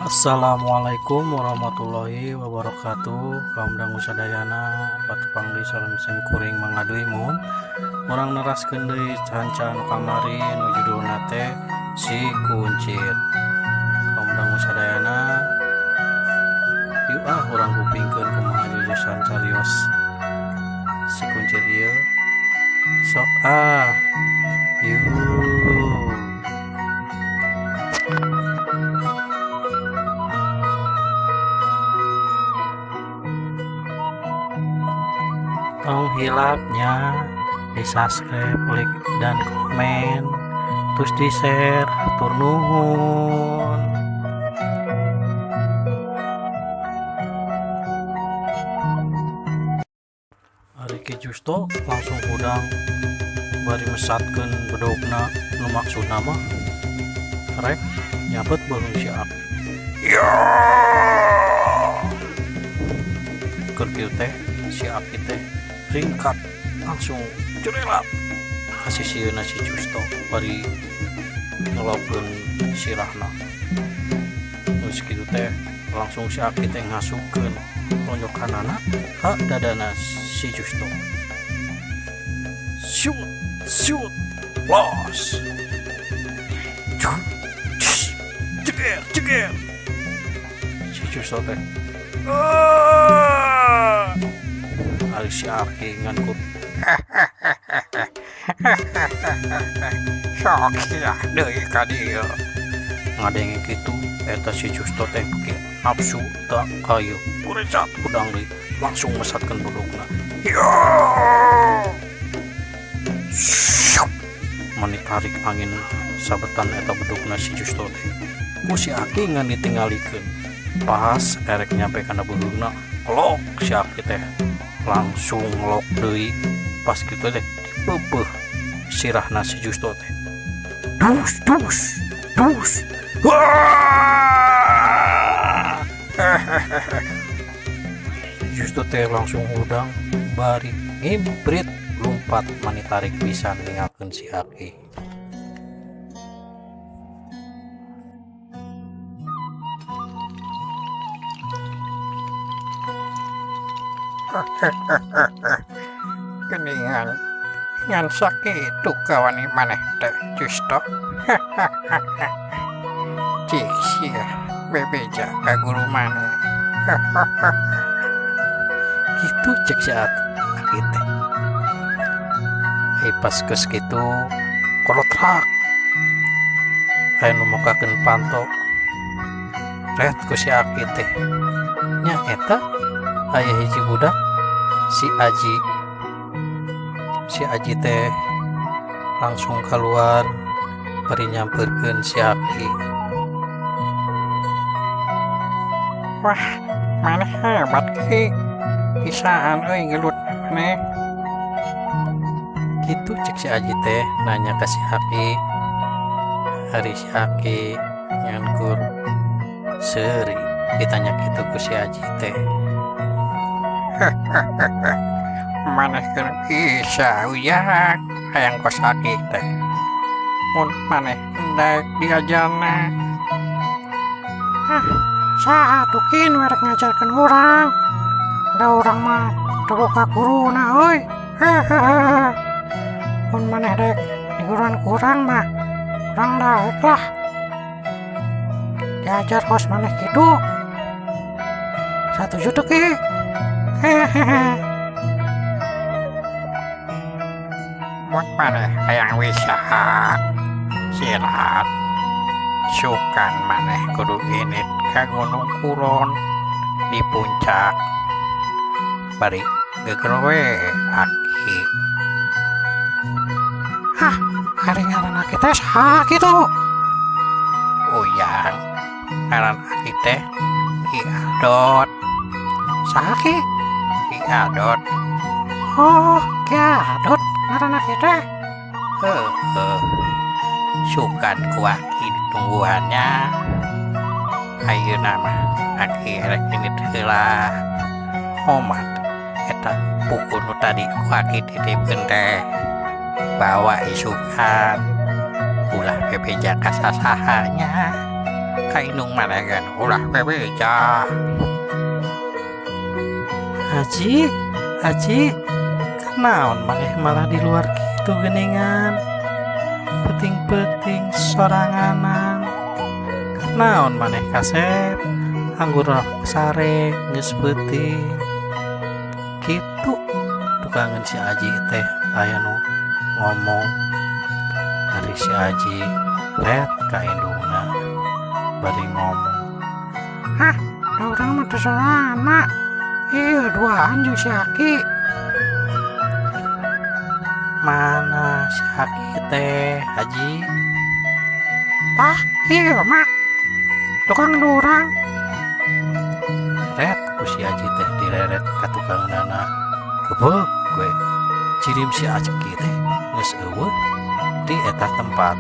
Assalamualaikum warahmatullahi wabarakatuh. Kaum dangu sadayana patepang di salam sim kuring mangaduy mun urang neraskeun deui cancan kamari nu judulna teh si kuncir. Kaum dangu sadayana yuk urang kupingkeun kumaha jujusan carios si kuncir ieu. Sok yuk. Tong hilapnya di subscribe, like, dan komen, terus di share, hatur nuhun. Ari ki justo langsung udang bari mesatkeun bedogna nu maksudna mah rek nyabet beung si Aki. Ya. Keur kieu teh si Aki teh ringkat langsung jerelat kasih sieuna si Justo bari ngelopkeun sirahna. Terus kitu teh langsung si Aki teh ngasupkeun tonjokanana ka dadana si Justo. Shoot los ceger si Justo teh ari si Aki ngankut sok sia deui ka dieu ngadenge kitu eta si Justo teh beuki nafsu tak kayu kurecat udang deui langsung mesatkeun budugna. Mani tarik angin sabetan eta budugna si Justo teh ku si Aki ngan ditinggalikeun pas erek nyampe kana budugna klok si Aki teh langsung ngelok deui pas kitu teh dipeupeut sirahna si Justo teh dus Justo teh langsung udang bari ngimprit lumpat mani tarik pisan ninggalkeun si Aki. Geningan ngan sakitu kawani maneh teh Justo. Cik sia bebeja ka guru maneh. Kitu cek si Aki teh. Pas geus kitu kolotrak aya nu mokakeun panto ret ku si Aki teh nya eta aya hiji budak si Aji teh langsung keluar bari nyampeurkeun si Aki. Wah, maneh hebat ki. Pisaan euy gelut maneh. Gitu cek si Aji teh nanya ke si Aki. Hari si Aki nyankur seuri ditanya gitu ku si Aji teh. Maneh keur bisa uyak hayang kos Aki teh. Mun maneh hendak diajarna. Saatu kin werek ngajarkeun urang. Da urang mah teu boga guruna euy. Mun maneh dek diguruan kurang mah urang daek lah. Diajar kos maneh kitu. Satuju teu ki. Mun maneh hayang wisa silat sukan maneh kudu init ka Gunung Kulon di puncak bari geger we Aki. Hari ngaran Aki teh saha kitu? Uyang ngaran Aki teh Ki Adot. Saha ki? Ki Adot. Oh, Ki Adot ngaran Aki teh. Sukan ku Aki ditungguannya. Ayeuna mah Aki erek ini heula homat eta buku nu tadi ku Aki titipkeun teh bawa isukan ulah bebeja kasasahanya kainung managan ulah bebeja. Haji kenaon maneh malah di luar gitu geningan peting-peting soranganan kenaon maneh kasep anggur sare geus peuting kitu tukangan si Aji teh aya nu ngomong hari si Aji ret ka indungna bari ngomong Hah, da urang mah teu sorangan. Ieu duaan jeung si Aki. mana si Aki teh Haji Tah, ieu mah tukang durang. ret ku si Aji teh direret ka tukang dana gebeg gue cirim si Aji teh geus eueuh di eta tempat.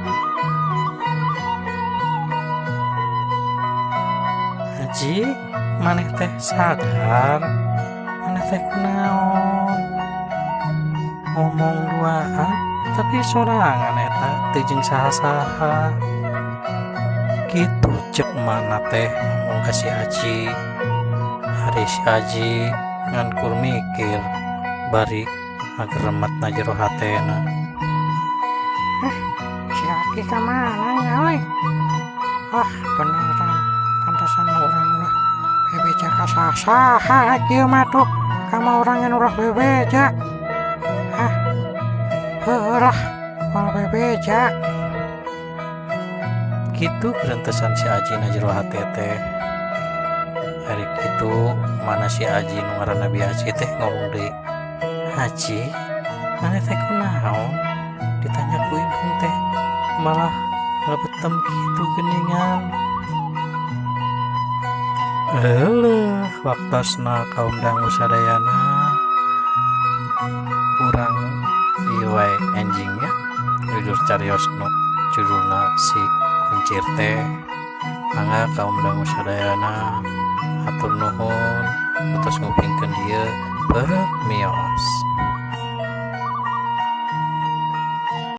Haji maneh teh sadar maneh teh kunaon ngomong duaan tapi sorangan eta teu jeung saha-saha kitu cek mana teh ngomong ka si Aji. Hari si Aji ngan kur mikir bari agremet na jero hatena. Si Aki ka mana nya euy? Beneran pantesan urang ulah bebeja ka saha kieu mah tuh kama urang yang ulah bebeja. Heulah moal bebeja. Kitu kerentesan si Aji na jero hate teh. Hari kitu mana si Aji nu ngaranna Bi Haji teh ngomong deui, "Haji, maneh teh kunaon?" Ditanya ku indung teh malah ngabetem kitu geuningan. Heuleuh waktosna kaum dangu sadayana urang riway enjingnya jujur carios nu judulna si kuncir teh mangga kaum dangu sadayana hatur nuhun utus ngupingkeun dieu permios.